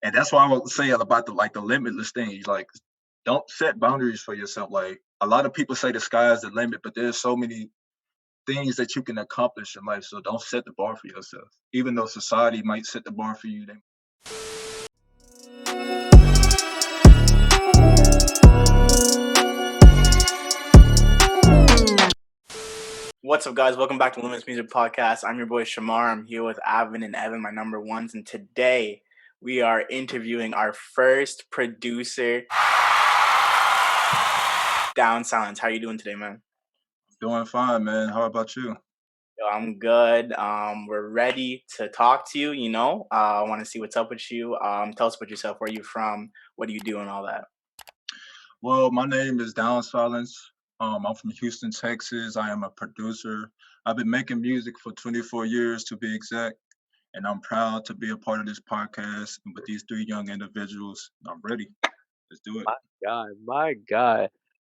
And that's why I would say about the limitless thing. Like, don't set boundaries for yourself. Like a lot of people say the sky is the limit, but there's so many things that you can accomplish in life. So don't set the bar for yourself. Even though society might set the bar for you, they What's up, guys? Welcome back to Limitless Music Podcast. I'm your boy Shamar. I'm here with Avin and Evan, my number ones, and today we are interviewing our first producer, Downsilence. How you doing today, man? doing fine, man. How about you? Yo, I'm good. We're ready to talk to you. I want to see what's up with you. Tell us about yourself. Where are you from? What do you do, and all that. Well, my name is Downsilence. I'm from Houston, Texas. I am a producer. I've been making music for 24 years to be exact, and I'm proud to be a part of this podcast and with these three young individuals. I'm ready. Let's do it. My guy.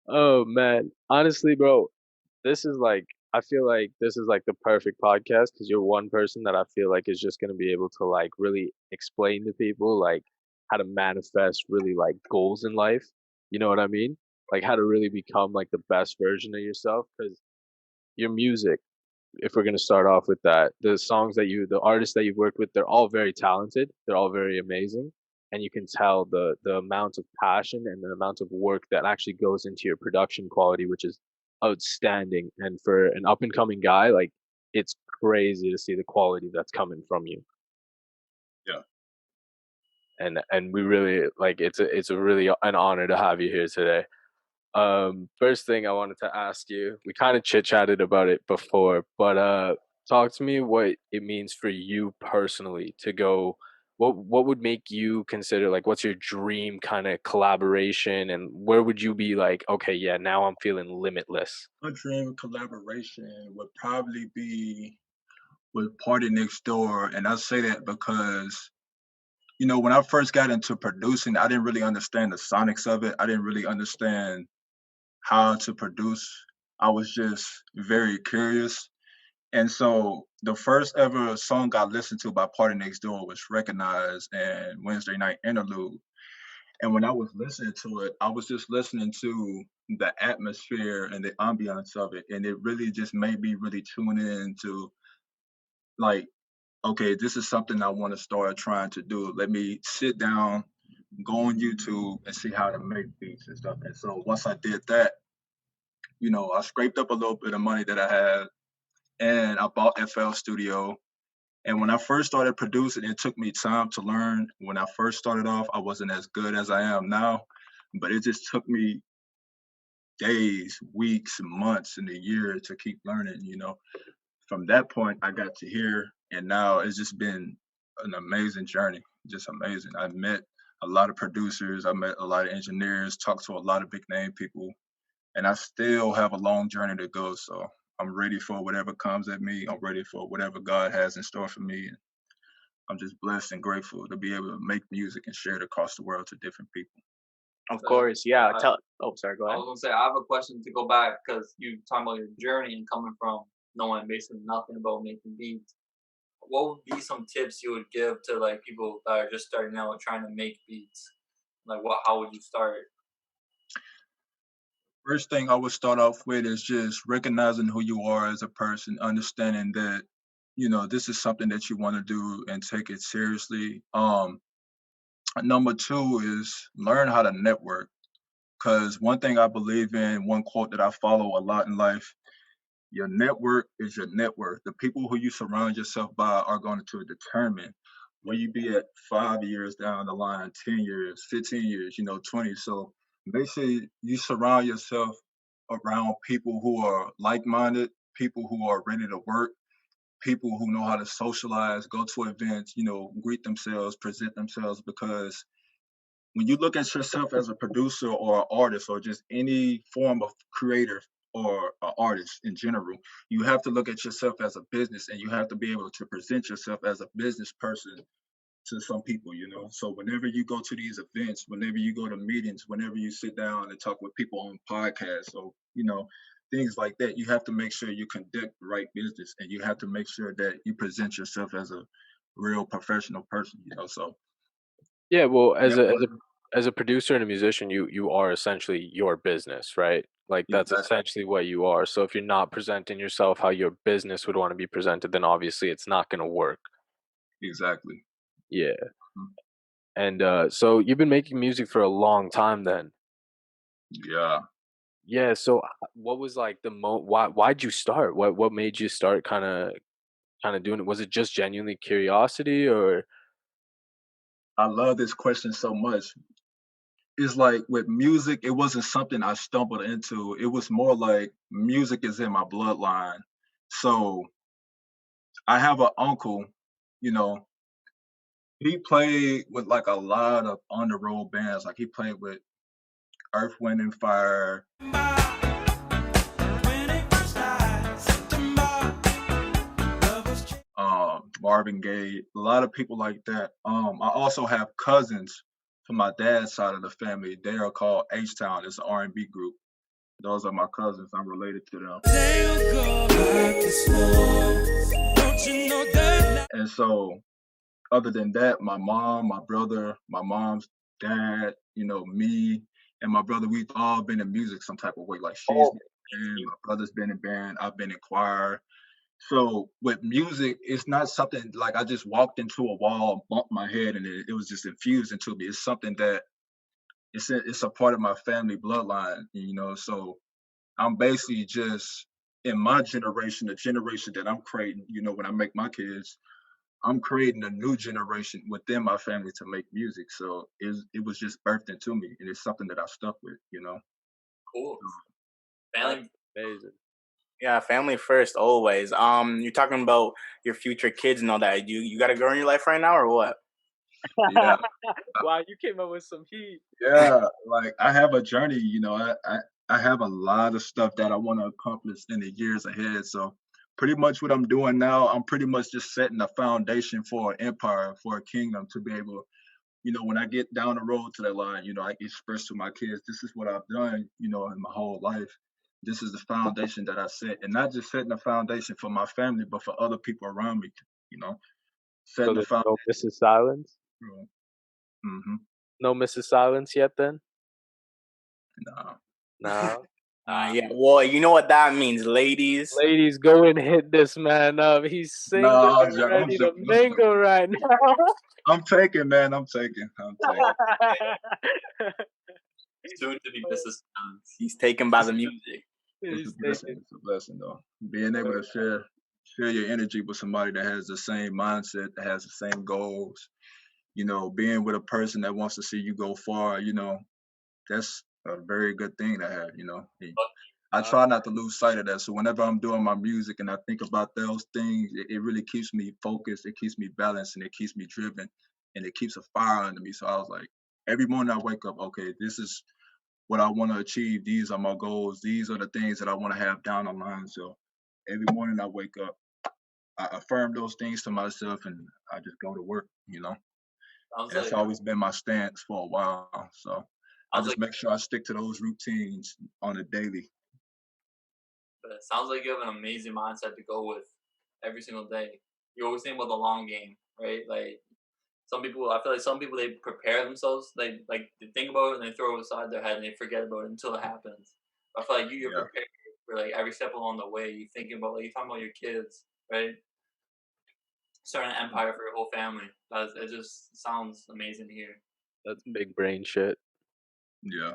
Oh man, honestly, bro, this is like I feel like this is like the perfect podcast because you're one person that I feel like is just gonna be able to like really explain to people like how to manifest really like goals in life. You know what I mean? Like how to really become like the best version of yourself. Because your music, if we're gonna start off with that, the artists that you've worked with, they're all very talented. They're all very amazing, and you can tell the amount of passion and the amount of work that actually goes into your production quality, which is outstanding. And for an up and coming guy, like it's crazy to see the quality that's coming from you. Yeah. And we really like it's a really an honor to have you here today. First thing I wanted to ask you, we kind of chit chatted about it before, but talk to me what it means for you personally to go. What would make you consider like what's your dream kind of collaboration, and where would you be like, okay, yeah, now I'm feeling limitless. My dream collaboration would probably be with Party Next Door. And I say that because, when I first got into producing, I didn't really understand the sonics of it. I didn't really understand how to produce. I was just very curious. And so the first ever song I listened to by Party Next Door was Recognized and Wednesday Night Interlude. And when I was listening to it, I was just listening to the atmosphere and the ambiance of it. And it really just made me really tune in to like, okay, this is something I want to start trying to do. Let me sit down, go on YouTube and see how to make beats and stuff. And so once I did that, I scraped up a little bit of money that I had and I bought FL Studio. And when I first started producing, it took me time to learn. When I first started off, I wasn't as good as I am now, but it just took me days, weeks, months, and a year to keep learning. From that point, I got to here, and now it's just been an amazing journey, just amazing. I've met a lot of producers, I met a lot of engineers, talked to a lot of big name people, and I still have a long journey to go. So I'm ready for whatever comes at me. I'm ready for whatever God has in store for me. And I'm just blessed and grateful to be able to make music and share it across the world to different people. Of course, yeah. Oh, sorry. Go I ahead. was gonna say I have a question to go back because you talking about your journey and coming from knowing basically nothing about making beats. What would be some tips you would give to like people that are just starting out trying to make beats? Like how would you start? First thing I would start off with is just recognizing who you are as a person, understanding that, this is something that you want to do and take it seriously. Number two is learn how to network. Because one thing I believe in, one quote that I follow a lot in life, your network is your net worth. The people who you surround yourself by are going to determine where you be at 5 years down the line, 10 years, 15 years, 20. So make sure you surround yourself around people who are like minded, people who are ready to work, people who know how to socialize, go to events, greet themselves, present themselves. Because when you look at yourself as a producer or an artist or just any form of creator or an artist in general, you have to look at yourself as a business and you have to be able to present yourself as a business person to some people. So whenever you go to these events, whenever you go to meetings, whenever you sit down and talk with people on podcasts or, things like that, you have to make sure you conduct the right business and you have to make sure that you present yourself as a real professional person. So Yeah, well, networking. as a producer and a musician, you are essentially your business, right? Like that's Exactly. essentially what you are. So if you're not presenting yourself how your business would want to be presented, then obviously it's not going to work. Exactly. Yeah. Mhm. And so you've been making music for a long time then. Yeah. Yeah, so what was like the why'd you start? What made you start kind of doing it? Was it just genuinely curiosity or I love this question so much. It's like with music, it wasn't something I stumbled into. It was more like music is in my bloodline. So I have an uncle, you know, he played with like a lot of on the road bands. Like he played with Earth, Wind and Fire, Marvin Gaye, a lot of people like that. I also have cousins from my dad's side of the family. They are called H Town. It's an R&B group. Those are my cousins. I'm related to them. And so, other than that, my mom, my brother, my mom's dad, me and my brother, we've all been in music some type of way. Like she's Oh, been in band, my brother's been in band, I've been in choir. So with music, it's not something like I just walked into a wall, bumped my head, and it was just infused into me. It's something that it's a part of my family bloodline, So I'm basically just in my generation, the generation that I'm creating. When I make my kids, I'm creating a new generation within my family to make music. So it was just birthed into me, and it's something that I stuck with. Cool. that's Family. amazing. yeah, family first always. You're talking about your future kids and all that. You got a girl in your life right now or what? Yeah, Wow, you came up with some heat. yeah. Like I have a journey. I have a lot of stuff that I want to accomplish in the years ahead. So pretty much what I'm doing now, I'm pretty much just setting a foundation for an empire, for a kingdom to be able when I get down the road to that line, I can express to my kids, this is what I've done, in my whole life. This is the foundation that I set, and not just setting the foundation for my family, but for other people around me. You know, So setting the there's foundation. no Mrs. Silence? Mm-hmm. No Mrs. Silence yet then? Nah, No. Yeah. Well, you know what that means, ladies. Ladies, go and hit this man up. He's single nah, I'm and joking. I'm ready to joking. mingle right now. I'm taking, man. I'm taking. I'm taking. Soon to be Mrs. Silence. He's taken by It's the a, music. it's a He's blessing. taking. It's a blessing, though. Being able to share your energy with somebody that has the same mindset, that has the same goals. Being with a person that wants to see you go far. That's a very good thing to have. And I try not to lose sight of that. So whenever I'm doing my music and I think about those things, it really keeps me focused. It keeps me balanced, and it keeps me driven, and it keeps a fire under me. So I was like, every morning I wake up, okay, this is what I want to achieve. These are my goals. These are the things that I want to have down the line. So every morning I wake up, I affirm those things to myself, and I just go to work. Sounds And that's like always been my stance for a while. So I sounds just like make sure I stick to those routines on a daily. sounds like you have an amazing mindset to go with every single day. You always think about the long game, right? Like some people, I feel like some people they prepare themselves, they think about it and they throw it aside their head and they forget about it until it happens. I feel like you're Yeah. prepared for like every step along the way. You thinking about like you talking about your kids, right? Starting an empire for your whole family. It just sounds amazing to hear. That's big brain shit. Yeah.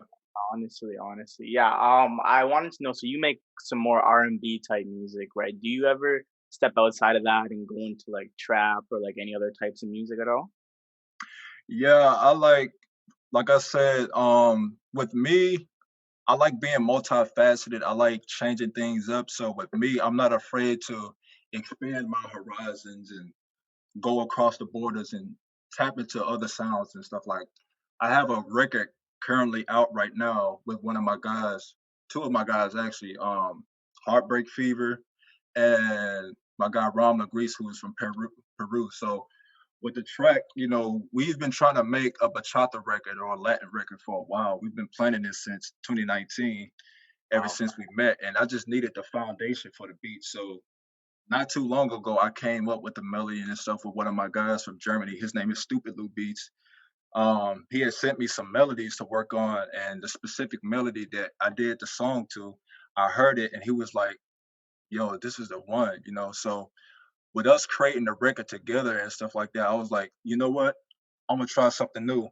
Honestly, yeah. I wanted to know. So you make some more R&B type music, right? Do you ever step outside of that and go into like trap or like any other types of music at all? Yeah, I like I said, with me, I like being multifaceted. I like changing things up. So with me, I'm not afraid to expand my horizons and go across the borders and tap into other sounds and stuff. Like I have a record currently out right now with one of my guys, two of my guys actually, Heartbreak Fever and my guy Ram Grease, who is from Peru. So with the track, we've been trying to make a bachata record or a Latin record for a while. We've been planning this since 2019, ever Wow. since we met, and I just needed the foundation for the beat. So not too long ago, I came up with the melody and stuff with one of my guys from Germany. His name is Stupid Lou Beats. he had sent me some melodies to work on, and the specific melody that I did the song to, I heard it, and he was like, "Yo, this is the one," you know. So with us creating the record together and stuff like that, I was like, you know what? I'm gonna try something new.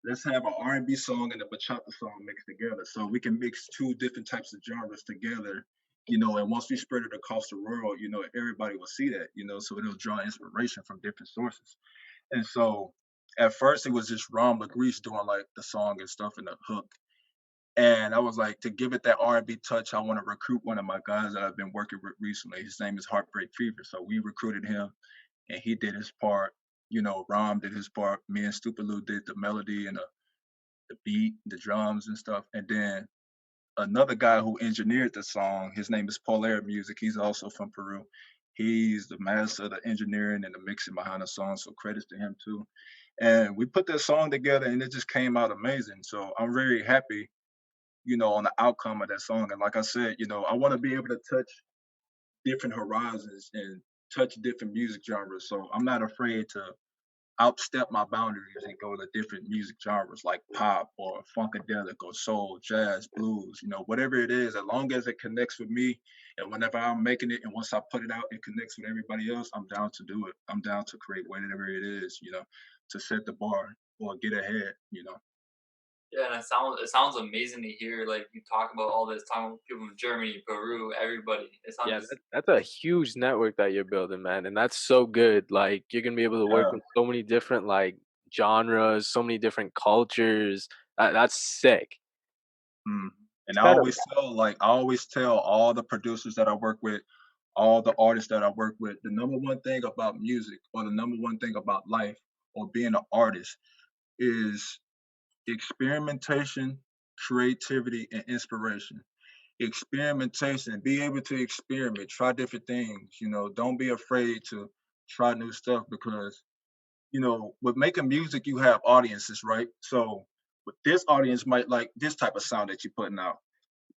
Let's have an R&B song and a bachata song mixed together, so we can mix two different types of genres together, you know. And once we spread it across the world, you know, everybody will see that, you know, so it'll draw inspiration from different sources. And so at first it was just Ron LaGrease doing like the song and stuff and the hook. And I was like, to give it that R&B touch, I want to recruit one of my guys that I've been working with recently. His name is Heartbreak Fever. So we recruited him and he did his part. You know, Rom did his part. Me and Stupid Lou did the melody and the beat, the drums and stuff. And then another guy who engineered the song, his name is Polaire Music. He's also from Peru. He's the master of the engineering and the mixing behind the song. So credits to him too. And we put that song together and it just came out amazing. So I'm very happy, you know, on the outcome of that song. And like I said, you know, I want to be able to touch different horizons and touch different music genres. So I'm not afraid to outstep my boundaries and go to different music genres like pop or funkadelic or soul, jazz, blues, you know, whatever it is, as long as it connects with me. And whenever I'm making it and once I put it out, it connects with everybody else, I'm down to do it. I'm down to create whatever it is, you know, to set the bar or get ahead, you know. Yeah, and it sounds amazing to hear like you talk about all this time with people from Germany, Peru, everybody. It sounds Yeah, just that's a huge network that you're building, man, and that's so good. Like you're gonna be able to work Yeah. with so many different like genres, so many different cultures. That's sick. Mm. And It's kind of I always tell all the producers that I work with, all the artists that I work with, the number one thing about music or the number one thing about life or being an artist is experimentation, creativity, and inspiration. Experimentation, be able to experiment, try different things, you know, don't be afraid to try new stuff because, you know, with making music, you have audiences, right? So with this audience might like this type of sound that you're putting out.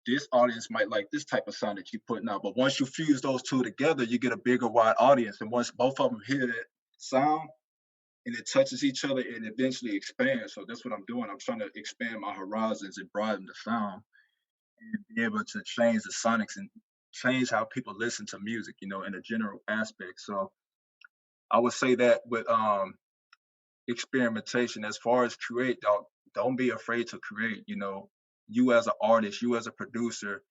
This audience might like this type of sound that you're putting out. But once you fuse those two together, you get a bigger, wide audience. And once both of them hear that sound and it touches each other, it eventually expands. So that's what I'm doing. I'm trying to expand my horizons and broaden the sound and be able to change the sonics and change how people listen to music, you know, in a general aspect. So I would say that with experimentation, as far as create, don't be afraid to create, you know, you as an artist, you as a producer,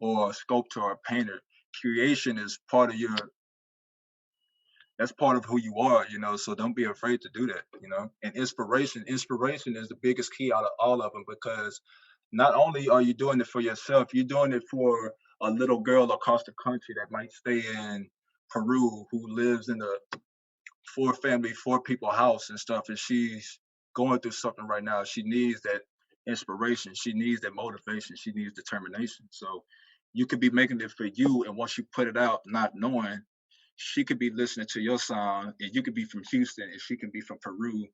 or a sculptor or a painter. Creation is part of your that's part of who you are, you know. So don't be afraid to do that, you know. And inspiration is the biggest key out of all of them because not only are you doing it for yourself, you're doing it for a little girl across the country that might stay in Peru who lives in a four people house and stuff, and she's going through something right now. She needs that inspiration. She needs that motivation. She needs determination. So you could be making it for you, and once you put it out, not knowing, she could be listening to your song, and you could be from Houston, and she can be from Peru,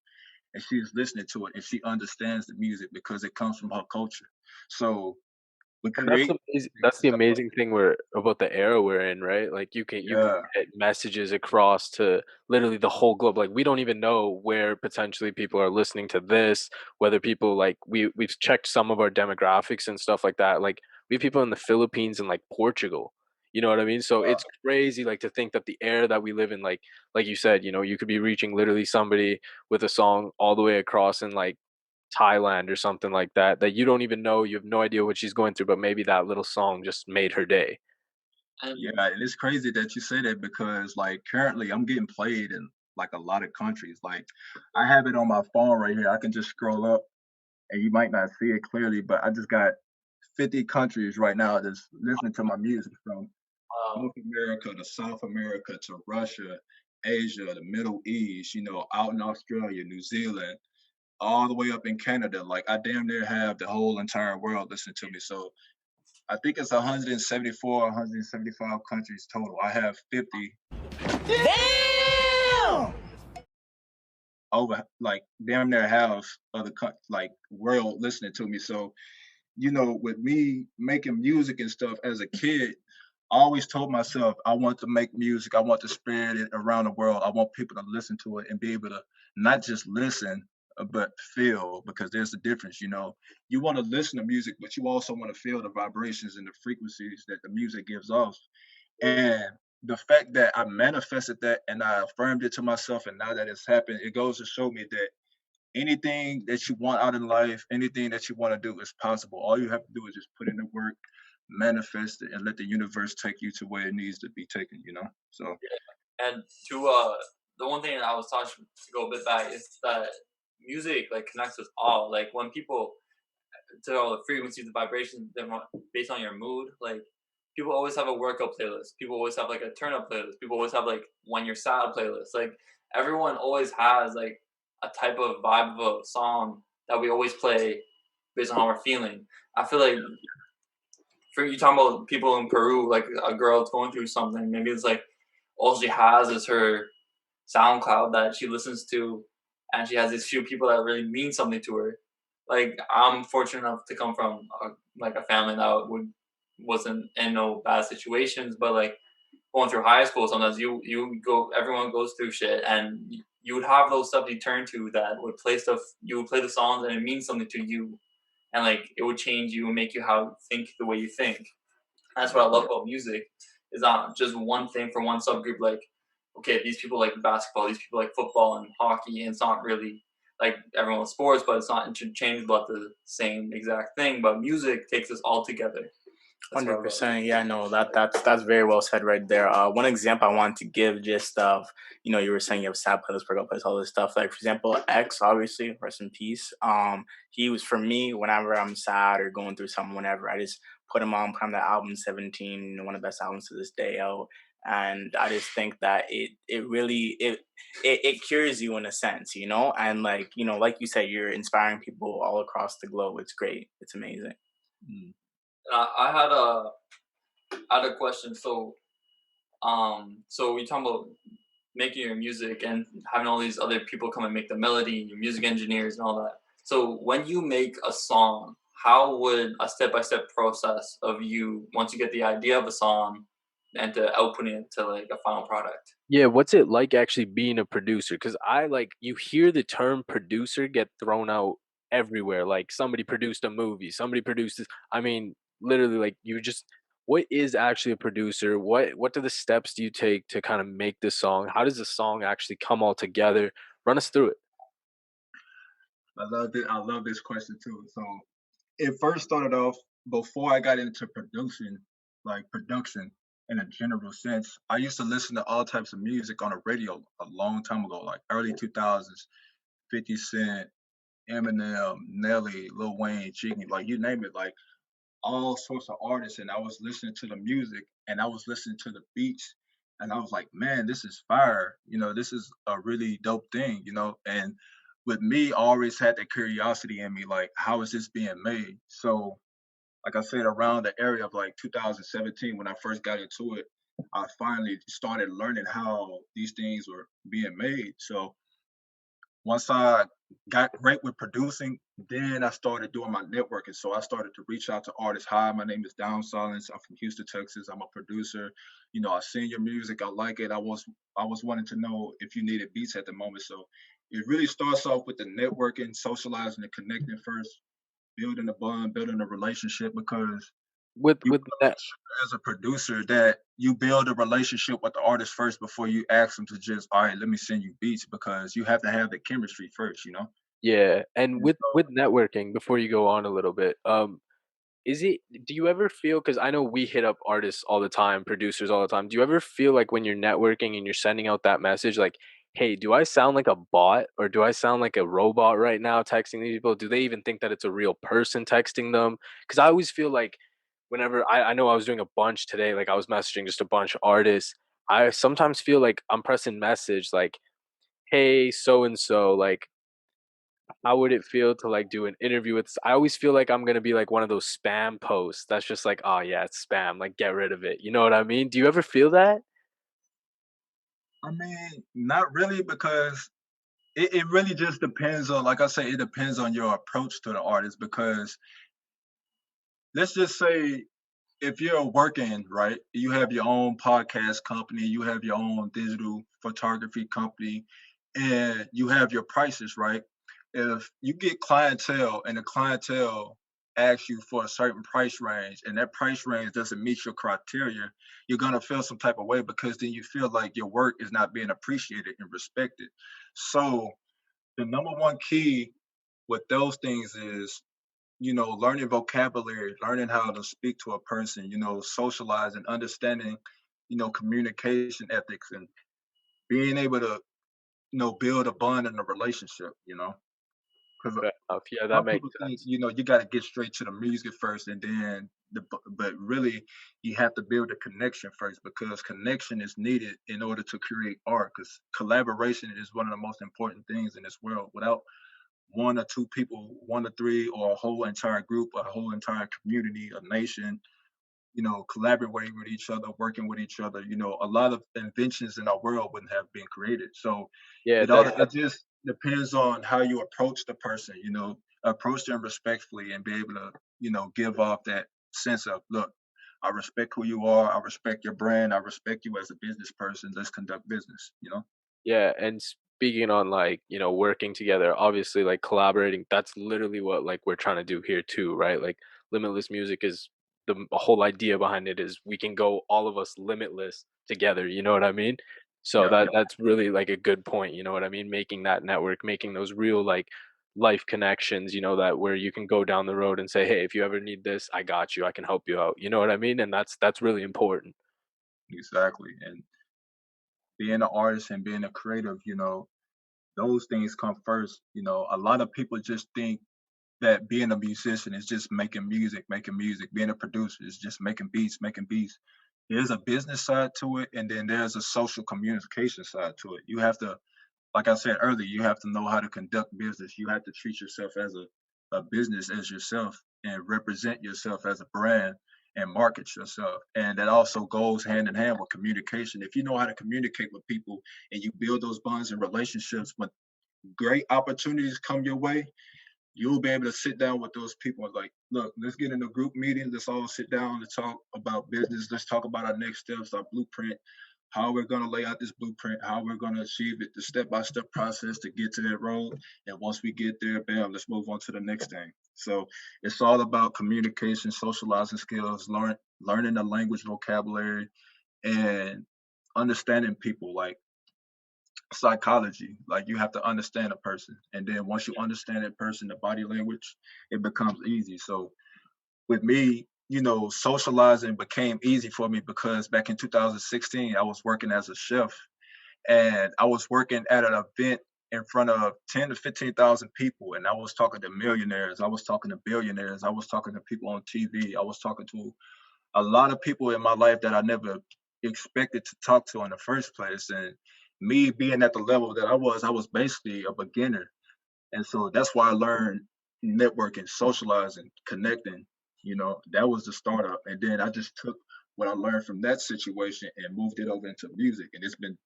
and she's listening to it, and she understands the music because it comes from her culture. So we And that's create. the amazing that's the amazing thing we're about the era we're in, right? Like you can Yeah, get messages across to literally the whole globe. Like we don't even know where potentially people are listening to this, whether people like we've checked some of our demographics and stuff like that. Like we have people in the Philippines and like Portugal. You know what I mean? So uh, it's crazy like to think that the era that we live in, like you said, you know, you could be reaching literally somebody with a song all the way across in like Thailand or something like that, that you don't even know, you have no idea what she's going through, but maybe that little song just made her day. yeah, and and it's crazy that you say that because like currently I'm getting played in like a lot of countries. Like I have it on my phone right here. I can just scroll up and you might not see it clearly, but I just got 50 countries right now that's listening to my music from uh, North America to South America to Russia, Asia, the Middle East, you know, out in Australia, New Zealand, all the way up in Canada. Like I damn near have the whole entire world listening to me. So I think it's 174, 175 countries total. I have 50 Damn! over like damn near half of the like world listening to me. So you know, with me making music and stuff as a kid, I always told myself I want to make music. I want to spread it around the world. I want people to listen to it and be able to not just listen, but feel, because there's a difference. You want to listen to music, but you also want to feel the vibrations and the frequencies that the music gives off. And the fact that I manifested that and I affirmed it to myself, and now that it's happened, it goes to show me that anything that you want out in life, anything that you want to do is possible. All you have to do is just put in the work, manifest it, and let the universe take you to where it needs to be taken. So And to the one thing that I was talking to go a bit back is that music like connects us all. Like when people to all the frequencies, the vibrations, based on your mood. Like people always have a workout playlist. People always have like a turn up playlist. People always have like when you're sad playlist. Like everyone always has like a type of vibe of a song that we always play based on how we're feeling. I feel like for you talking about people in Peru, like a girl that's going through something, maybe it's like all she has is her SoundCloud that she listens to, and she has these few people that really mean something to her. Like I'm fortunate enough to come from like a family that wasn't in no bad situations, but like going through high school, sometimes everyone goes through shit, and you would have those stuff you turn to that would play stuff. You would play the songs, and it means something to you, and like it would change you and make you think the way you think. That's what I love about music. Is not just one thing for one subgroup. Like, okay, these people like basketball, these people like football and hockey, and it's not really like everyone with sports, but it's not interchangeable at the same exact thing. But music takes us all together. 100%. Yeah, no, that's very well said right there. One example I wanted to give, just of you were saying you have sad playlist, breakup playlist, all this stuff. Like for example, X, obviously, rest in peace. He was for me whenever I'm sad or going through something. Whenever I just put him on, put on the album 17, one of the best albums to this day out. And I just think that it really it cures you in a sense, and like you said, you're inspiring people all across the globe. It's great. It's amazing. mm. I had a question. So we talking about making your music and having all these other people come and make the melody, and your music engineers and all that. So when you make a song, how would a step-by-step process of you once you get the idea of a song and to outputting it to like a final product? Yeah, what's it like actually being a producer? Because you hear the term producer get thrown out everywhere. Like somebody produced a movie, somebody produced this. I mean, literally, like what is actually a producer? What do the steps do you take to kind of make this song? How does the song actually come all together? Run us through it. I love this question too. So it first started off before I got into producing, like production in a general sense. I used to listen to all types of music on the radio a long time ago, like early 2000s, 50 Cent, Eminem, Nelly, Lil Wayne, Jiggy, like you name it, like all sorts of artists. And I was listening to the music and I was listening to the beats. And I was like, man, this is fire. This is a really dope thing. And with me, I always had that curiosity in me, like, how is this being made? So, like I said, around the area of like 2017, when I first got into it, I finally started learning how these things were being made. So once I got great with producing, then I started doing my networking. So I started to reach out to artists. Hi, my name is Downsilence. I'm from Houston, Texas. I'm a producer. I sing your music. I like it. I was wanting to know if you needed beats at the moment. So it really starts off with the networking, socializing, and connecting first, building a bond, building a relationship, because With you with wanna that make sure as a producer that you build a relationship with the artist first before you ask them to just, all right, let me send you beats, because you have to have the chemistry first. Yeah, and And so with networking, before you go on a little bit, is it do you ever feel, because I know we hit up artists all the time, producers all the time. Do you ever feel like when you're networking and you're sending out that message, like, "Hey, do I sound like a bot or do I sound like a robot right now texting these people? Do they even think that it's a real person texting them?" Because I always feel like whenever I know I was doing a bunch today, like I was messaging just a bunch of artists. I sometimes feel like I'm pressing message like, "Hey, so and so, like how would it feel to like do an interview with I always feel like I'm gonna be like one of those spam posts that's just like, oh yeah, it's spam, like get rid of it. You know what I mean? Do you ever feel that? I mean, not really, because it really just depends on, like I say, it depends on your approach to the artist. Because let's just say if you're working, right, you have your own podcast company, you have your own digital photography company, and you have your prices, right? if you get clientele and the clientele asks you for a certain price range and that price range doesn't meet your criteria, you're gonna feel some type of way because then you feel like your work is not being appreciated and respected. So the number one key with those things is, learning vocabulary, learning how to speak to a person, socializing, understanding, communication ethics, and being able to, build a bond in a relationship, because Fair enough. Yeah, that some makes people think, sense. you got to get straight to the music first and then but really you have to build a connection first because connection is needed in order to create art because collaboration is one of the most important things in this world. Without one or two people, one or three, or a whole entire group, a whole entire community, a nation, collaborating with each other, working with each other, a lot of inventions in our world wouldn't have been created. So Yeah, it just depends on how you approach the person, approach them respectfully and be able to, give off that sense of, look, I respect who you are, I respect your brand, I respect you as a business person. Let's conduct business. yeah, and speaking on like, working together, obviously like collaborating, that's literally what like we're trying to do here too, right? Like Limitless Music is whole idea behind it is we can go all of us limitless together, you know what I mean? So Yeah. that's really like a good point, you know what I mean? Making that network, making those real like life connections, that where you can go down the road and say, "Hey, if you ever need this, I got you. I can help you out." You know what I mean? And that's really important. Exactly. And being an artist and being a creative, those things come first. A lot of people just think that being a musician is just making music, making music. Being a producer is just making beats, making beats. There's a business side to it, and then there's a social communication side to it. You have to, like I said earlier, you have to know how to conduct business. You have to treat yourself as a business as yourself and represent yourself as a brand and market yourself. And that also goes hand in hand with communication. If you know how to communicate with people and you build those bonds and relationships, when great opportunities come your way, you'll be able to sit down with those people and like, look, let's get in a group meeting. Let's all sit down and talk about business. Let's talk about our next steps, our blueprint, how we're going to lay out this blueprint, how we're going to achieve it, the step-by-step process to get to that road. And once we get there, bam, let's move on to the next thing. So it's all about communication, socializing skills, learning the language vocabulary, and understanding people. Like psychology. Like you have to understand a person. And then once you understand that person, the body language, it becomes easy. So with me, socializing became easy for me because back in 2016, I was working as a chef and I was working at an event in front of 10 to 15,000 people. And I was talking to millionaires. I was talking to billionaires. I was talking to people on TV. I was talking to a lot of people in my life that I never expected to talk to in the first place. And me being at the level that I was basically a beginner. And so that's why I learned networking, socializing, connecting. That was the startup. And then I just took what I learned from that situation and moved it over into music. And it's been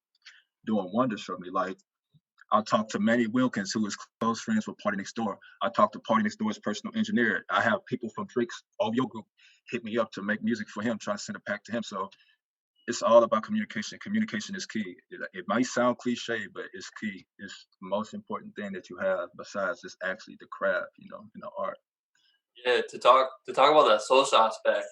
doing wonders for me. Like I talked to Manny Wilkins, who is close friends with Party Next Door. I talked to Party Next Door's personal engineer. I have people from Drake's OVO group hit me up to make music for him, trying to send it back to him. So it's all about communication. Communication is key. It might sound cliche, but it's key. It's the most important thing that you have besides just actually the craft, in the art. Yeah, to talk about that social aspect,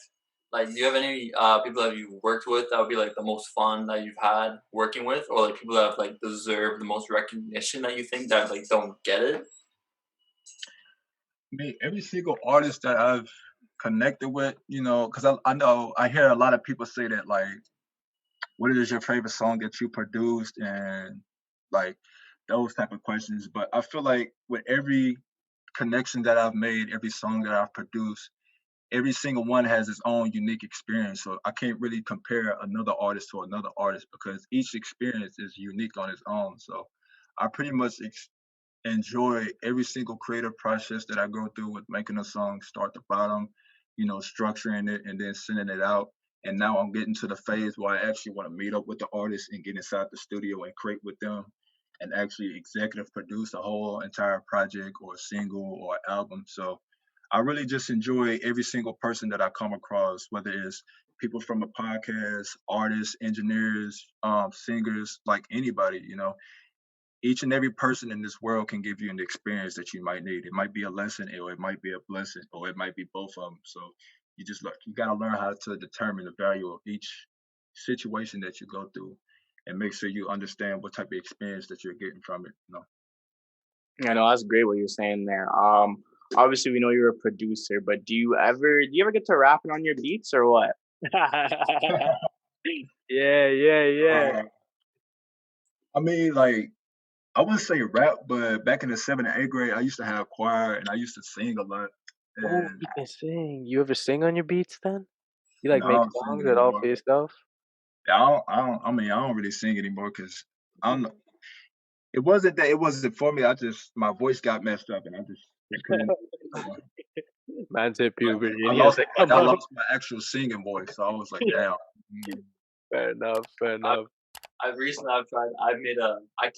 like, do you have any people that you worked with that would be like the most fun that you've had working with, or like people that have like deserve the most recognition that you think that like don't get it? I mean, every single artist that I've connected with, because I know I hear a lot of people say that like, what is your favorite song that you produced and like those type of questions. But I feel like with every connection that I've made, every song that I've produced, every single one has its own unique experience. So I can't really compare another artist to another artist because each experience is unique on its own. So I pretty much enjoy every single creative process that I go through with making a song, start to bottom, structuring it and then sending it out. And now I'm getting to the phase where I actually want to meet up with the artist and get inside the studio and create with them and actually executive produce a whole entire project or a single or album. So I really just enjoy every single person that I come across, whether it's people from a podcast, artists, engineers, singers, like anybody. each and every person in this world can give you an experience that you might need. It might be a lesson, or it might be a blessing, or it might be both of them. So you got to learn how to determine the value of each situation that you go through, and make sure you understand what type of experience that you're getting from it. I know that's great what you're saying there. Obviously we know you're a producer, but do you ever get to rapping on your beats or what? Yeah. I mean, like, I wouldn't say rap, but back in the 7th and 8th grade, I used to have choir and I used to sing a lot. Oh, And you can sing. You ever sing on your beats then? You like no, I make don't sing songs at all anymore. for yourself? I mean, I don't really sing anymore because I don't know. It wasn't that it wasn't for me. My voice got messed up and I just couldn't. Man's hit puberty I and he has lost to come I out. lost my actual singing voice, so I was like, damn. Fair enough. I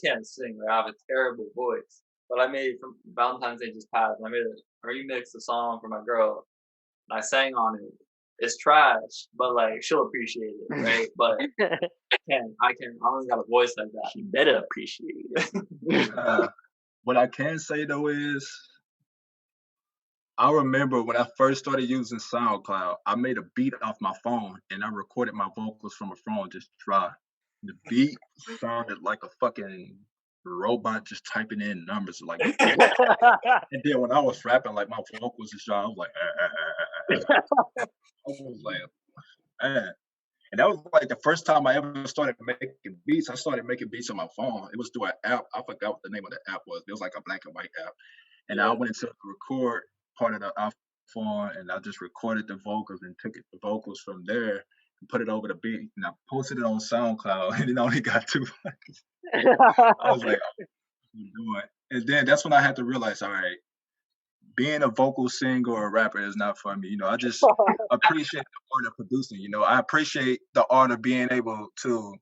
can't sing. Like, I have a terrible voice. But I made from Valentine's Day just passed. I made a remix a song for my girl. And I sang on it. It's trash, but like she'll appreciate it, right? But I don't got a voice like that. She better appreciate it. What I can say though is, I remember when I first started using SoundCloud, I made a beat off my phone and I recorded my vocals from a phone just dry. The beat sounded like a fucking robot just typing in numbers. Like, and then when I was rapping, like my vocals just dry, I was like, I was like, man. And that was like the first time I ever started making beats. I started making beats on my phone. It was through an app. I forgot what the name of the app was. It was like a black and white app. And I went into the record part of the iPhone and I just recorded the vocals and took the vocals from there and put it over the beat. And I posted it on SoundCloud and it only got 2 likes. I was like, what are you doing? And then that's when I had to realize, all right, being a vocal singer or a rapper is not for me. You know, I just appreciate the art of producing. You know, I appreciate the art of being able to,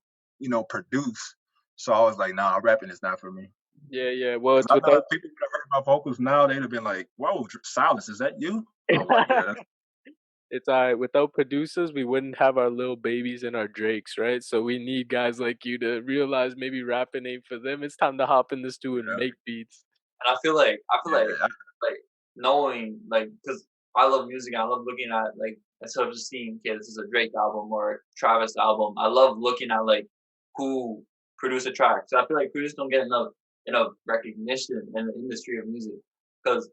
produce. So I was like, nah, rapping is not for me. Yeah. Well, it's I know without if people would have heard my vocals now, they'd have been like, whoa, Silence, is that you? I'm like, yeah, that's it's without producers, we wouldn't have our little babies and our Drakes, right? So we need guys like you to realize maybe rapping ain't for them. It's time to hop in the studio and make beats. And I feel like yeah, like knowing, like, because I love music and I love looking at, like, instead of just seeing, okay, this is a Drake album or a Travis album, I love looking at like who produced a track. So I feel like producers don't get enough recognition in the industry of music, because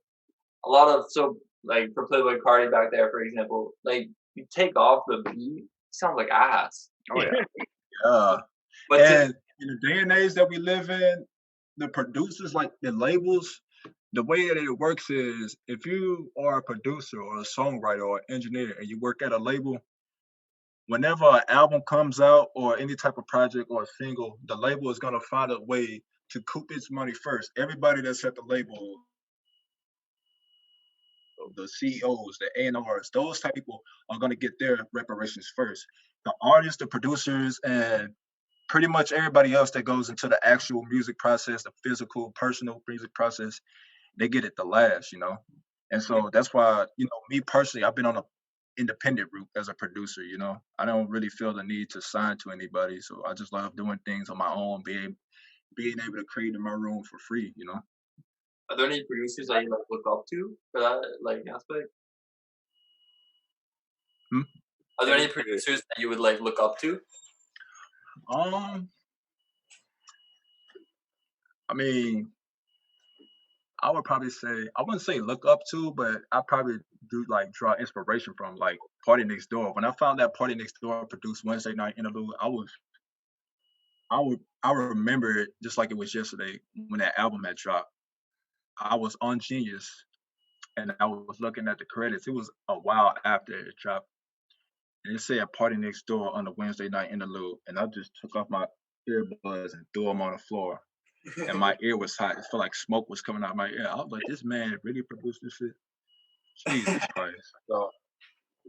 a lot of, so like for Playboy Cardi back there, for example, like you take off the beat, it sounds like ass. Oh yeah. yeah. But And in the day and age that we live in, the producers, like the labels, the way that it works is if you are a producer or a songwriter or engineer and you work at a label, whenever an album comes out or any type of project or a single, the label is going to find a way to coop its money first. Everybody that's at the label, the CEOs, the A&Rs, those type of people are going to get their reparations first. The artists, the producers, and pretty much everybody else that goes into the actual music process, the physical, personal music process, they get it the last, And so that's why, me personally, I've been on a independent route as a producer, I don't really feel the need to sign to anybody. So I just love doing things on my own, being able to create in my room for free. are there any producers that you like look up to for that like aspect? Are there any producers that you would like look up to? I mean, I would probably say, I wouldn't say look up to, but I probably do like draw inspiration from like Party Next Door. When I found that Party Next Door produced Wednesday Night Interlude, I remember it just like it was yesterday when that album had dropped. I was on Genius and I was looking at the credits. It was a while after it dropped. And it said Party Next Door on the Wednesday Night Interlude. And I just took off my earbuds and threw them on the floor. And my ear was hot. It felt like smoke was coming out of my ear. I was like, this man really produced this shit? Jesus Christ. So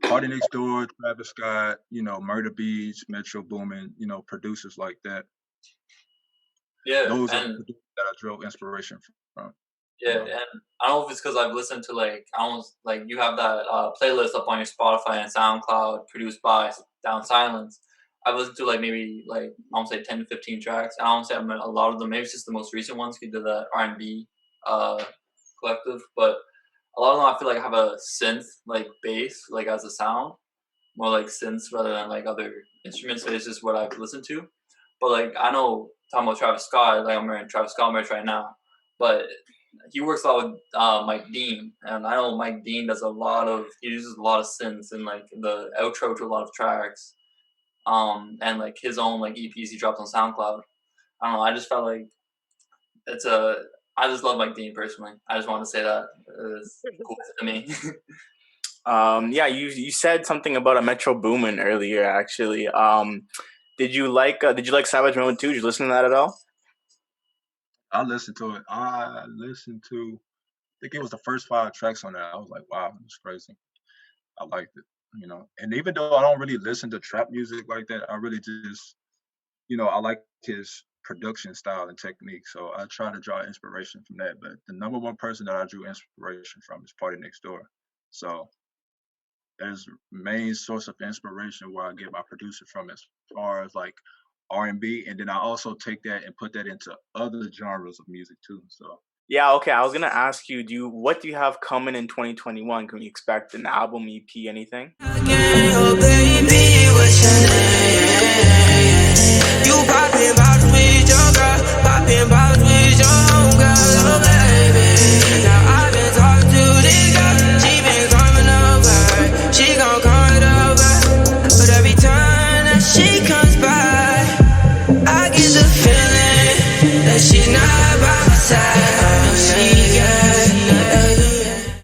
Party Next Door, Travis Scott, Murder Beats, Metro Boomin, producers like that. Yeah. Those are the producers that I drew inspiration from. Yeah, and I don't know if it's because I've listened to you have that playlist up on your Spotify and SoundCloud produced by Downsilence. I've listened to like maybe like I won't say 10 to 15 tracks. I don't say I'm a lot of them. Maybe it's just the most recent ones. He did the R&B collective, but a lot of them I feel like have a synth like bass like as a sound, more like synths rather than like other instruments. So it's just what I've listened to. But like I know talking about Travis Scott, like I'm wearing Travis Scott merch right now, but he works a lot with Mike Dean, and I know Mike Dean does he uses a lot of synths in like the outro to a lot of tracks, and like his own like EPs he drops on SoundCloud. I don't know. I just felt like I just love Mike Dean personally. I just want to say that it's cool to me. Yeah, you said something about a Metro Boomin earlier. Actually, did you like Savage Mode 2? Did you listen to that at all? I listened to it. I think it was the first 5 tracks on there. I was like, wow, it's crazy. I liked it, And even though I don't really listen to trap music like that, I really just, I like his production style and technique. So I try to draw inspiration from that. But the number one person that I drew inspiration from is Party Next Door. So there's main source of inspiration where I get my producer from as far as like R&B, and then I also take that and put that into other genres of music too. So yeah, okay. I was gonna ask you, what do you have coming in 2021? Can we expect an album, EP, anything?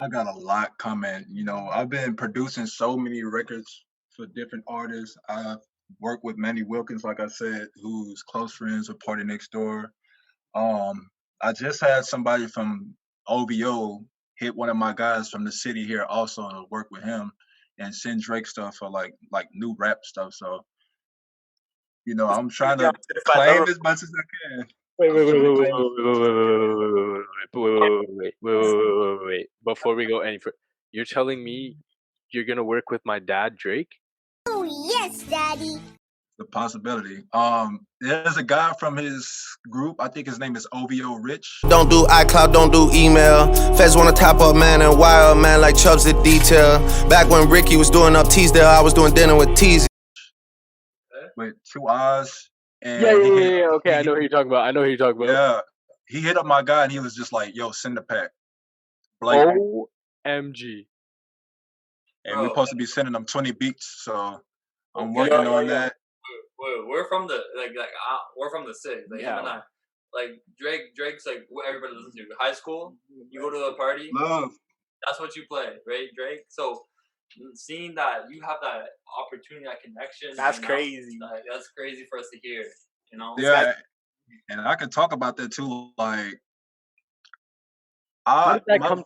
I got a lot coming. I've been producing so many records for different artists. I've worked with Manny Wilkins, like I said, who's close friends with Party Next Door. I just had somebody from OVO hit one of my guys from the city here also to work with him and send Drake stuff for like new rap stuff. So, I'm trying to claim as much as I can. Wait. Before we go any further, you're telling me you're gonna work with my dad, Drake? Oh yes, Daddy. The possibility. There's a guy from his group. I think his name is OVO Rich. Don't do iCloud, don't do email. Feds wanna top up, man, and wire man like Chubbs did detail. Back when Ricky was doing up Teasdale, I was doing dinner with Teasy. With 2 eyes. And yeah. Okay, I know who you're talking about. Yeah. He hit up my guy and he was just like, yo, send the pack. OMG. And we're supposed to be sending them 20 beats, so I'm working on that. We're from the we're from the city. Like him and I. Like Drake's like what everybody listens to. High school, you go to a party, Love. That's what you play, right, Drake? So seeing that you have that opportunity, that connection, that's crazy. That's crazy for us to hear. Yeah, and I can talk about that too. Like, how did that come?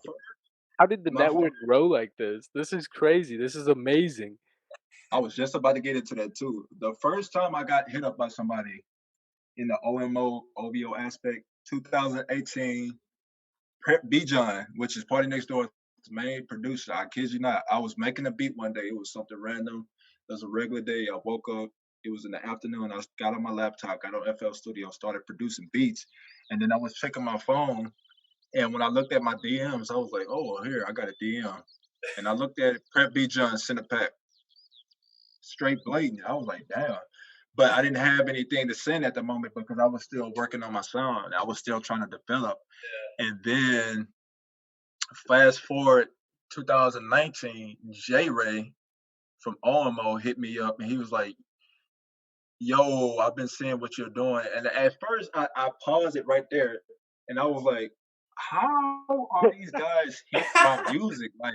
How did the network grow like this? This is crazy. This is amazing. I was just about to get into that too. The first time I got hit up by somebody in the OVO aspect, 2018, B John, which is Party Next Door's main producer. I kid you not. I was making a beat one day. It was something random. It was a regular day. I woke up. It was in the afternoon. I got on my laptop, got on FL Studio, started producing beats. And then I was checking my phone. And when I looked at my DMs, I was like, oh, here, I got a DM. And I looked at it, Prep B John sent a pack. Straight blatant. I was like, damn. But I didn't have anything to send at the moment because I was still working on my sound. I was still trying to develop. Yeah. And then fast forward 2019, J Ray from OMO hit me up and he was like, yo, I've been seeing what you're doing. And at first I paused it right there and I was like, how are these guys hit my music? Like,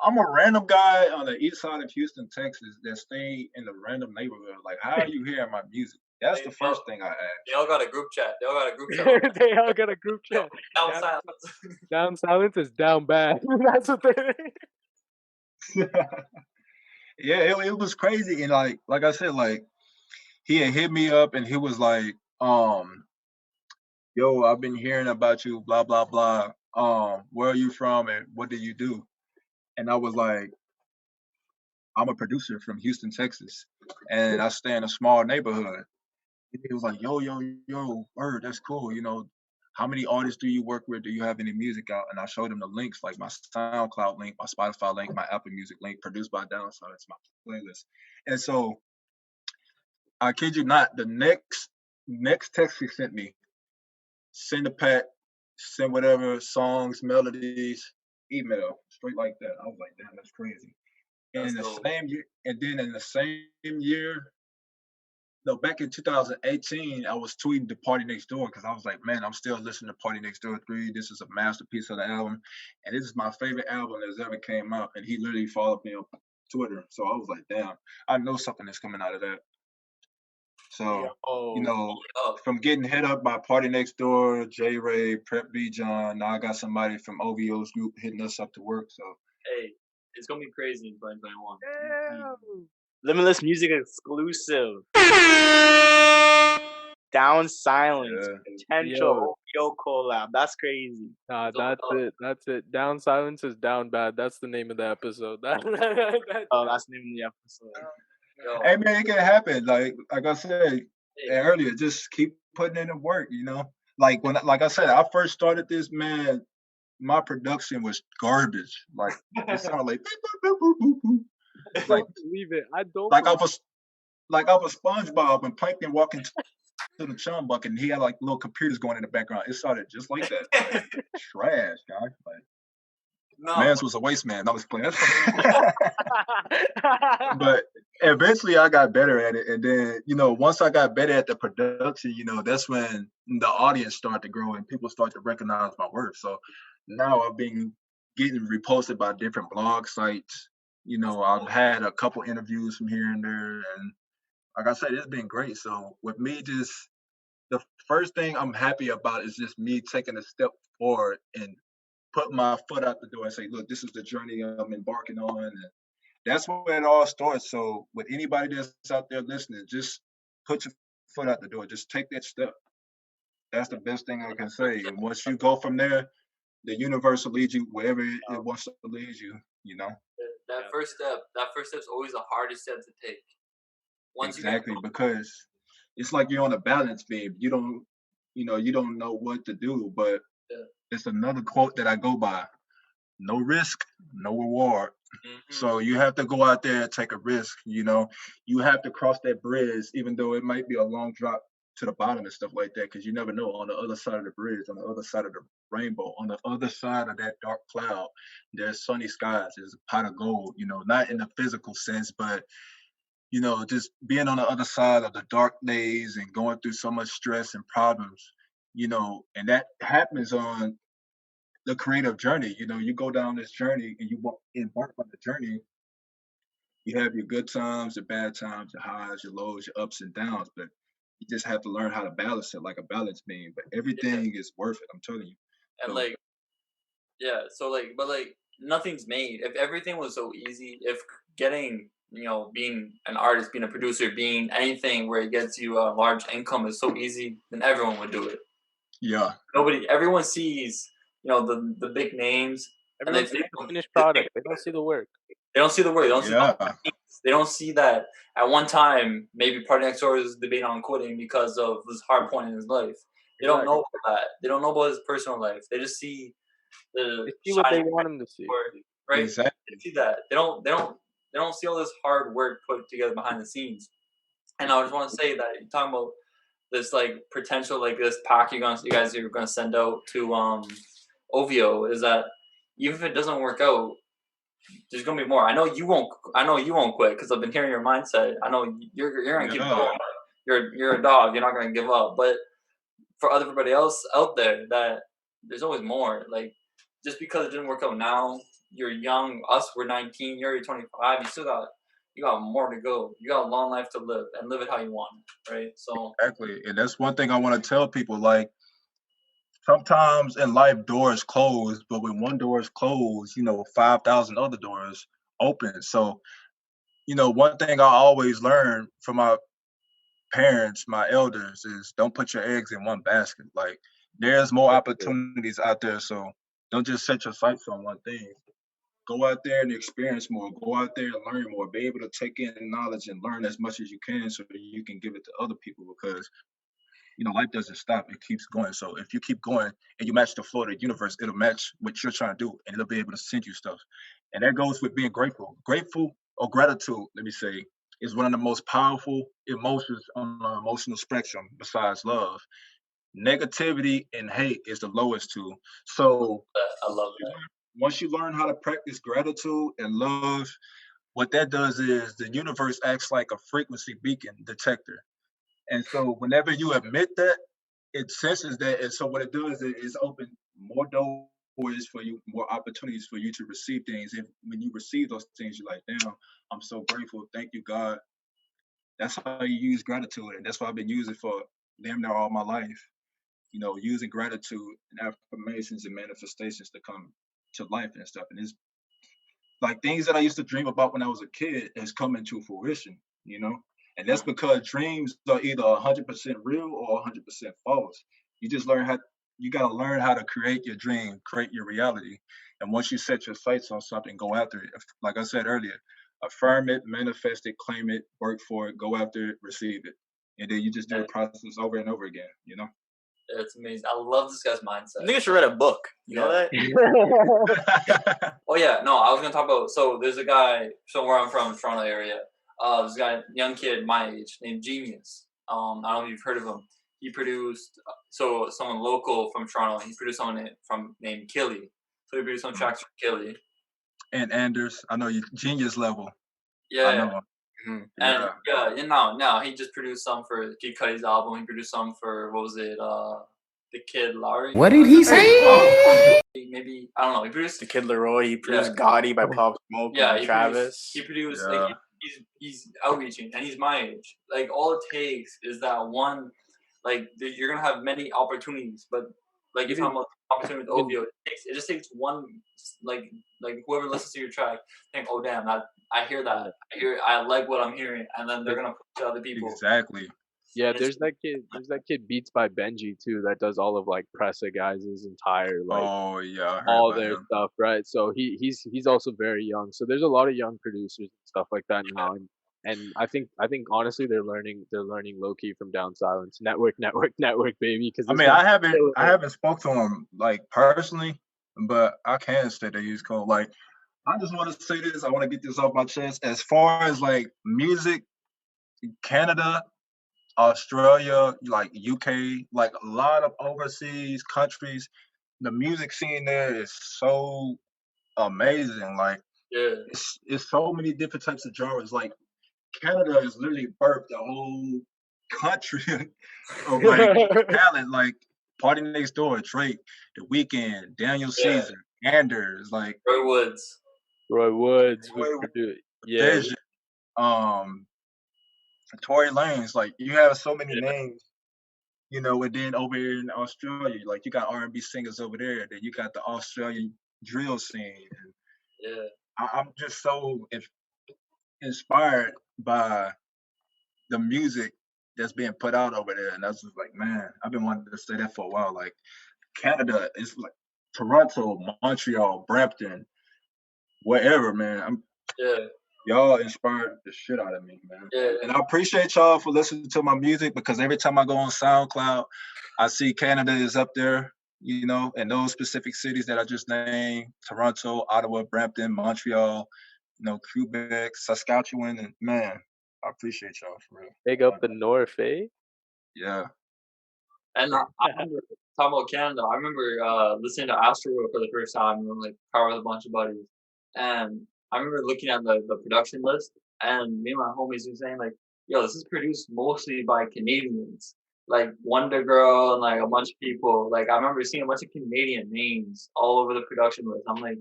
I'm a random guy on the east side of Houston, Texas that stay in a random neighborhood. Like, how are you hearing my music? That's the first thing I asked. They all got a group chat. They all got a group chat. Downsilence. Downsilence is down bad. That's what they Yeah, it was crazy. And like I said, like, he had hit me up and he was like, yo, I've been hearing about you, blah, blah, blah. Where are you from and what do you do? And I was like, I'm a producer from Houston, Texas. and I stay in a small neighborhood. He was like, yo, word, that's cool. How many artists do you work with? Do you have any music out? And I showed him the links, like my SoundCloud link, my Spotify link, my Apple Music link, produced by Downsilence, my playlist. And so I kid you not, the next text he sent me, send a pack, send whatever songs, melodies, email, straight like that. I was like, damn, that's crazy. And in the same year, and then in the same year, no, back in 2018, I was tweeting to Party Next Door because I was like, man, I'm still listening to Party Next Door 3. This is a masterpiece of the album. And this is my favorite album that's ever came out. And he literally followed me on Twitter. So I was like, damn, I know something is coming out of that. So, from getting hit up by Party Next Door, J Ray, Prep B John, now I got somebody from OVO's group hitting us up to work. So, hey, it's going to be crazy in 2021. Damn. Limitless music exclusive. Downsilence potential OVO collab. That's crazy. Nah, that's it. Downsilence is down bad. That's the name of the episode. That's the name of the episode. Hey man, it can happen. Like I said earlier, just keep putting in the work. Like I said, I first started this, man. My production was garbage. Like it sounded like boop, boop, boop, boop. Like believe it. I don't like I was SpongeBob and Plankton walking to the chum bucket, and he had like little computers going in the background. It started just like that. Like, trash, guys. Like, no. Mans was a waste man. I was playing. But eventually I got better at it. And then, once I got better at the production, that's when the audience started to grow and people start to recognize my work. So now I've been getting reposted by different blog sites. I've had a couple interviews from here and there. And like I said, it's been great. So with me, just the first thing I'm happy about is just me taking a step forward and put my foot out the door and say, look, this is the journey I'm embarking on. And that's where it all starts. So with anybody that's out there listening, just put your foot out the door. Just take that step. That's the best thing I can say. And once you go from there, the universe will lead you wherever it wants to lead you, That first step's always the hardest step to take. Exactly, because it's like you're on a balance beam. You don't know what to do, but it's another quote that I go by: no risk, no reward. Mm-hmm. So you have to go out there and take a risk. You have to cross that bridge, even though it might be a long drop to the bottom and stuff like that, because you never know. On the other side of the bridge, on the other side of the rainbow, on the other side of that dark cloud, there's sunny skies. There's a pot of gold. Not in the physical sense, but just being on the other side of the dark days and going through so much stress and problems, and that happens on the creative journey. You go down this journey and you embark on the journey. You have your good times, your bad times, your highs, your lows, your ups and downs, but you just have to learn how to balance it like a balance beam. But everything is worth it, I'm telling you. And but nothing's made. If everything was so easy, if getting, being an artist, being a producer, being anything where it gets you a large income is so easy, then everyone would do it. Yeah. Everyone sees, the big names. Everyone sees the finished product. They don't see the work. They don't see the work. They don't see that at one time, maybe Party Next Door is debating on quitting because of this hard point in his life. They don't know about that. They don't know about his personal life. They just see what they want him to see. Right? Exactly. They see that. They don't see all this hard work put together behind the scenes. And I just want to say that you're talking about this potential, this pack you guys are gonna send out to OVO, is that even if it doesn't work out, there's gonna be more. I know you won't quit because I've been hearing your mindset. I know you're gonna keep going. You're a dog. You're not gonna give up. But for everybody else out there, that there's always more. Like, just because it didn't work out now, you're young. Us, we're 19. You're 25. You got more to go. You got a long life to live, and live it how you want, right? So exactly, and that's one thing I want to tell people. Like, sometimes in life, doors close, but when one door is closed, 5,000 other doors open. So, one thing I always learn from my parents, my elders, is don't put your eggs in one basket. Like, there's more opportunities out there, so don't just set your sights on one thing. Go out there and experience more. Go out there and learn more. Be able to take in knowledge and learn as much as you can so that you can give it to other people because life doesn't stop. It keeps going. So if you keep going and you match the flow of the universe, it'll match what you're trying to do and it'll be able to send you stuff. And that goes with being grateful. Grateful or gratitude, let me say, is one of the most powerful emotions on the emotional spectrum besides love. Negativity and hate is the lowest two. So I love that. once you learn how to practice gratitude and love, what that does is the universe acts like a frequency beacon detector. And so whenever you admit that, it senses that. And so what it does is it's open more doors for you, more opportunities for you to receive things. And when you receive those things, you're like, damn, I'm so grateful. Thank you, God. That's how you use gratitude. And that's what I've been using for damn near all my life. Using gratitude and affirmations and manifestations to come to life and stuff. And it's like things that I used to dream about when I was a kid has come into fruition. And that's because dreams are either 100% real or 100% false. You got to learn how to create your dream, create your reality. And once you set your sights on something, go after it. Like I said earlier, affirm it, manifest it, claim it, work for it, go after it, receive it. And then you just do the process over and over again. It's amazing. I love this guy's mindset. I think I should read a book. You know that? Oh yeah, no, I was gonna talk about. So there's a guy. So where I'm from, Toronto area. This guy, young kid my age, named Genius. I don't know if you've heard of him. He produced someone local from Toronto. He produced someone named Killy. So he produced some tracks for Killy. And Anders, I know you genius level. Yeah. I know him. And and now he just produced some for Kid Cudi's album. He produced some for what was it? The Kid Larry. What did he say? Maybe I don't know. He produced The Kid Leroy. He produced Gotti by Pop Smoke. Yeah, and Travis. He produced like he's outreaching and he's my age. Like all it takes is that one. Like you're gonna have many opportunities, but like you're talking about opportunity with OVO, it just takes one. Like whoever listens to your track, think, oh damn, I hear that. I like what I'm hearing, and then they're gonna put it to other people. Exactly. Yeah, there's that kid Beats by Benji too that does all of like Pressa guys' entire I heard all about their him. stuff, right? So he's also very young. So there's a lot of young producers and stuff like that now, and I think honestly they're learning low key from Downsilence. Network, baby. Because I haven't spoke to him like personally, but I can say that he's cool. Like I just want to say this. I want to get this off my chest. As far as like music, Canada, Australia, like UK, like a lot of overseas countries, the music scene there is so amazing. Like it's so many different types of genres. Like Canada has literally birthed a whole country of like talent, like Party Next Door, Drake, The Weeknd, Daniel Caesar, Anders, like Roy Woods, Vision, Tory Lanez. Like you have so many names, and then over here in Australia, like you got R&B singers over there. Then you got the Australian drill scene. And I'm just so inspired by the music that's being put out over there, and that's just like, man, I've been wanting to say that for a while. Like Canada is like Toronto, Montreal, Brampton, wherever, man. Y'all inspired the shit out of me, man. And I appreciate y'all for listening to my music because every time I go on SoundCloud, I see Canada is up there, and those specific cities that I just named: Toronto, Ottawa, Brampton, Montreal, Quebec, Saskatchewan, and man, I appreciate y'all for real. Big up the North, eh? Yeah. And I remember talking about Canada. I remember listening to Astro for the first time, and like power with a bunch of buddies. And I remember looking at the production list, and me and my homies were saying like, "Yo, this is produced mostly by Canadians, like Wonder Girl and like a bunch of people." Like I remember seeing a bunch of Canadian names all over the production list. I'm like,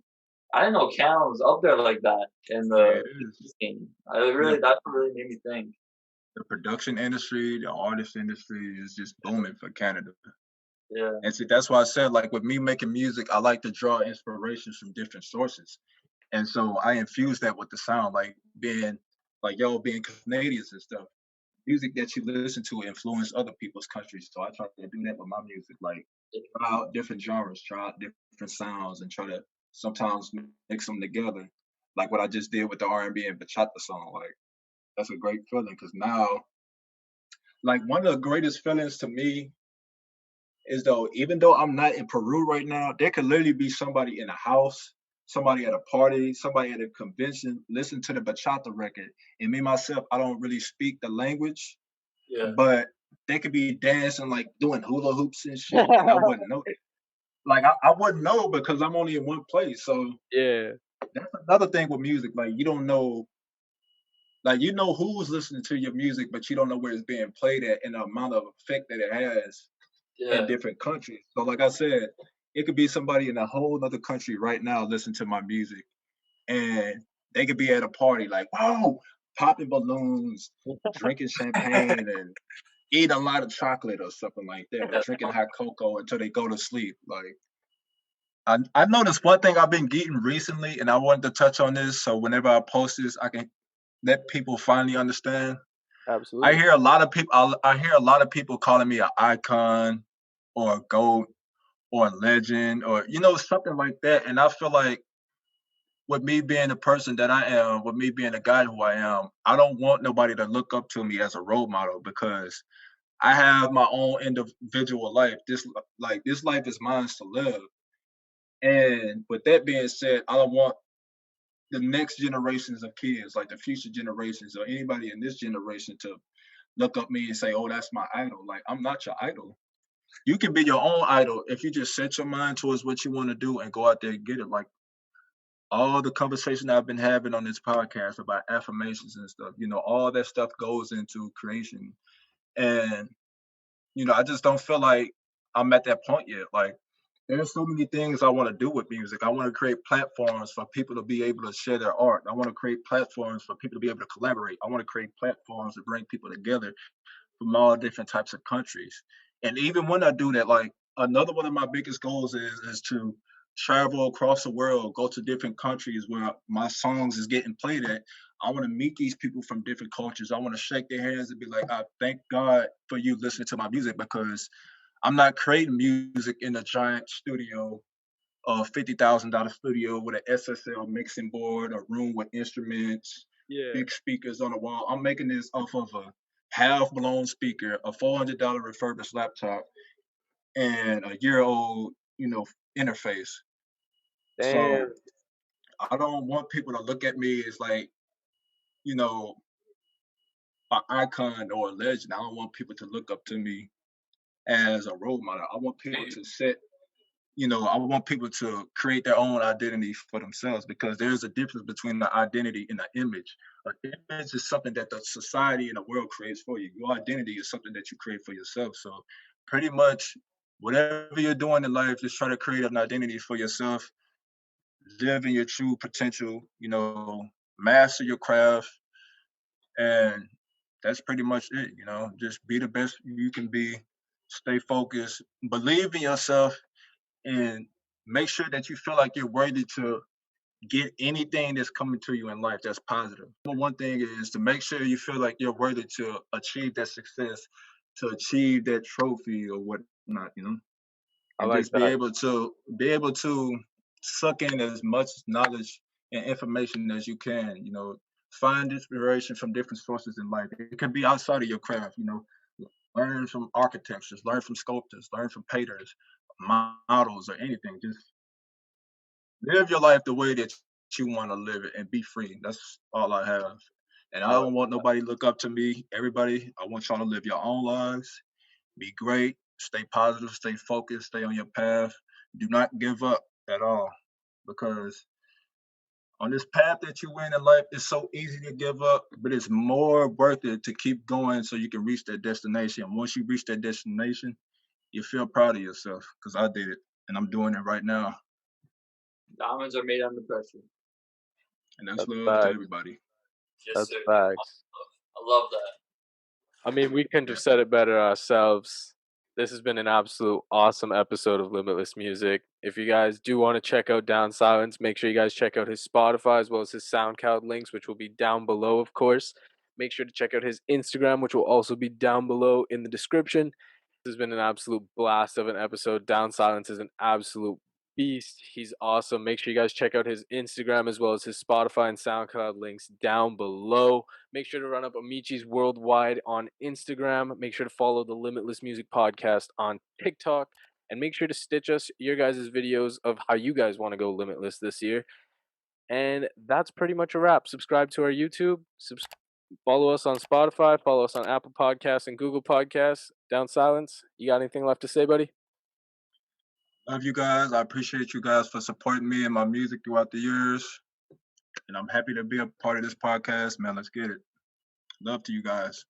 I didn't know Canada was up there like that in the scene. That's what really made me think. The production industry, the artist industry is just booming for Canada. Yeah. And see, that's why I said, like, with me making music, I like to draw inspirations from different sources. And so I infuse that with the sound, like being Canadians and stuff. Music that you listen to influence other people's countries. So I try to do that with my music, like try out different genres, try out different sounds, and try to sometimes mix them together, like what I just did with the R&B and bachata song. Like that's a great feeling because now, like one of the greatest feelings to me is though, even though I'm not in Peru right now, there could literally be somebody in a house, somebody at a party, somebody at a convention, listen to the bachata record. And me myself, I don't really speak the language, Yeah. but they could be dancing like doing hula hoops and shit, and I wouldn't know. Like I wouldn't know because I'm only in one place. So Yeah. that's another thing with music. Like you don't know, like you know who's listening to your music, but you don't know where it's being played at and the amount of effect that it has in Yeah. different countries. So like I said, it could be somebody in a whole other country right now listening to my music, and they could be at a party like, wow, popping balloons, drinking champagne, and eating a lot of chocolate or something like that, or Yeah. drinking hot cocoa until they go to sleep. Like I noticed one thing I've been getting recently, and I wanted to touch on this. So whenever I post this, I can let people finally understand. I Absolutely. hear a lot of people. I hear a lot of people calling me an icon or a goat or a legend or something like that. And I feel like with me being the person that I am, with me being the guy who I am, I don't want nobody to look up to me as a role model because I have my own individual life. This life is mine to live. And with that being said, I don't want the next generations of kids, like the future generations or anybody in this generation to look up me and say, "Oh, that's my idol." Like I'm not your idol. You can be your own idol if you just set your mind towards what you want to do and go out there and get it. Like all the conversation I've been having on this podcast about affirmations and stuff, all that stuff goes into creation. And, I just don't feel like I'm at that point yet. Like there's so many things I want to do with music. I want to create platforms for people to be able to share their art. I want to create platforms for people to be able to collaborate. I want to create platforms to bring people together from all different types of countries. And even when I do that, like another one of my biggest goals is to travel across the world, go to different countries where my songs is getting played at. I want to meet these people from different cultures. I want to shake their hands and be like, I thank God for you listening to my music because I'm not creating music in a giant studio, a $50,000 studio with an SSL mixing board, a room with instruments, Yeah. big speakers on the wall. I'm making this off of a half blown speaker, a $400 refurbished laptop, and a year old, interface. So Damn. I don't want people to look at me as like, you know, an icon or a legend. I don't want people to look up to me as a role model. I want people to set I want people to create their own identity for themselves because there's a difference between the identity and the image. An image is something that the society and the world creates for you. Your identity is something that you create for yourself. So pretty much whatever you're doing in life, just try to create an identity for yourself, live in your true potential, master your craft, and that's pretty much it. Just be the best you can be, stay focused, believe in yourself, and make sure that you feel like you're worthy to get anything that's coming to you in life that's positive. Number one thing is to make sure you feel like you're worthy to achieve that success, to achieve that trophy or whatnot, I and like just that. be able to suck in as much knowledge and information as you can. Find inspiration from different sources in life. It can be outside of your craft. Learn from architects, learn from sculptors, learn from painters, models, or anything. Just live your life the way that you want to live it and be free. That's all I have. And I I like don't want nobody to look up to me. Everybody, I want y'all to live your own lives. Be great. Stay positive. Stay focused. Stay on your path. Do not give up at all because on this path that you in life, it's so easy to give up, but it's more worth it to keep going so you can reach that destination. And once you reach that destination, you feel proud of yourself because I did it and I'm doing it right now. Diamonds are made under pressure. And that's that's love to facts. everybody. Yes, That's sir. facts. I love that. I mean, we couldn't have Yeah. said it better ourselves. This has been an absolute awesome episode of Limitless Music. If you guys do want to check out Downsilence, make sure you guys check out his Spotify as well as his SoundCloud links, which will be down below, of course. Make sure to check out his Instagram, which will also be down below in the description. This has been an absolute blast of an episode. Downsilence is an absolute beast. He's awesome. Make sure you guys check out his Instagram as well as his Spotify and SoundCloud links down below. Make sure to run up Amicis Worldwide on Instagram. Make sure to follow the Limitless Music Podcast on TikTok. And make sure to stitch us your guys' videos of how you guys want to go limitless this year. And that's pretty much a wrap. Subscribe to our YouTube. Follow us on Spotify. Follow us on Apple Podcasts and Google Podcasts. Downsilence, you got anything left to say, buddy? Love you guys. I appreciate you guys for supporting me and my music throughout the years. And I'm happy to be a part of this podcast, man. Let's get it. Love to you guys.